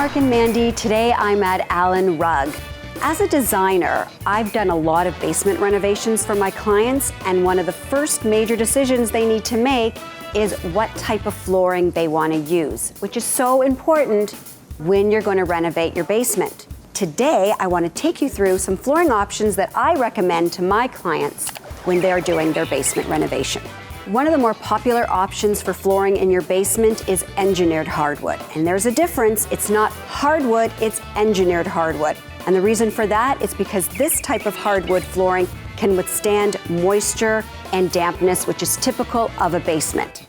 Marc and Mandy. Today I'm at Allan Rug. As a designer, I've done a lot of basement renovations for my clients, and one of the first major decisions they need to make is what type of flooring they want to use, which is so important when you're going to renovate your basement. Today, I want to take you through some flooring options that I recommend to my clients when they're doing their basement renovation. One of the more popular options for flooring in your basement is engineered hardwood. And there's a difference. It's not hardwood, it's engineered hardwood. And the reason for that is because this type of hardwood flooring can withstand moisture and dampness, which is typical of a basement.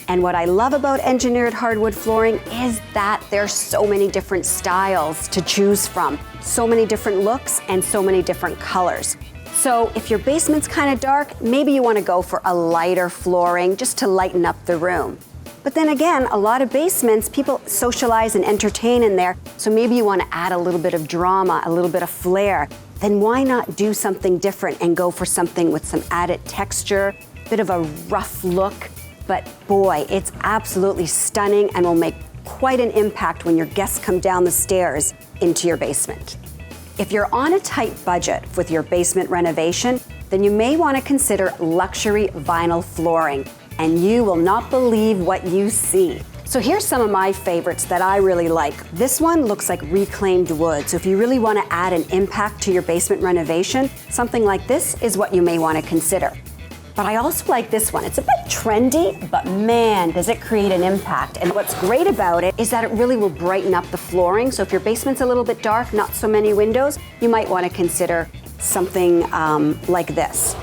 And what I love about engineered hardwood flooring is that there's so many different styles to choose from, so many different looks and so many different colors. So if your basement's kind of dark, maybe you want to go for a lighter flooring just to lighten up the room. But then again, a lot of basements, people socialize and entertain in there, so maybe you want to add a little bit of drama, a little bit of flair. Then why not do something different and go for something with some added texture, a bit of a rough look, but boy, it's absolutely stunning and will make quite an impact when your guests come down the stairs into your basement. If you're on a tight budget with your basement renovation, then you may want to consider luxury vinyl flooring, and you will not believe what you see. So here's some of my favorites that I really like. This one looks like reclaimed wood, so if you really want to add an impact to your basement renovation, something like this is what you may want to consider. But I also like this one. It's a bit trendy, but man, does it create an impact. And what's great about it is that it really will brighten up the flooring. So if your basement's a little bit dark, not so many windows, you might want to consider something like this.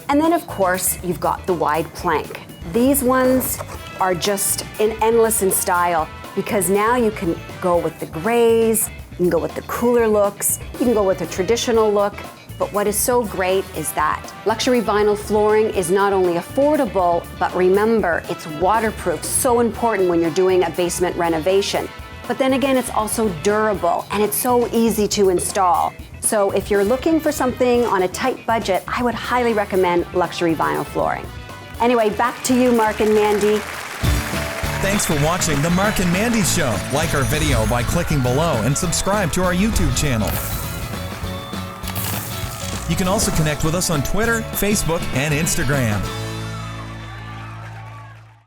And then of course, you've got the wide plank. These ones are just endless in style because now you can go with the grays, you can go with the cooler looks, you can go with a traditional look. But what is so great is that luxury vinyl flooring is not only affordable, but remember, it's waterproof, so important when you're doing a basement renovation. But then again, it's also durable and it's so easy to install. So if you're looking for something on a tight budget, I would highly recommend luxury vinyl flooring. Anyway, back to you, Marc and Mandy. Thanks for watching The Marc and Mandy Show. Like our video by clicking below and subscribe to our YouTube channel. You can also connect with us on Twitter, Facebook, and Instagram.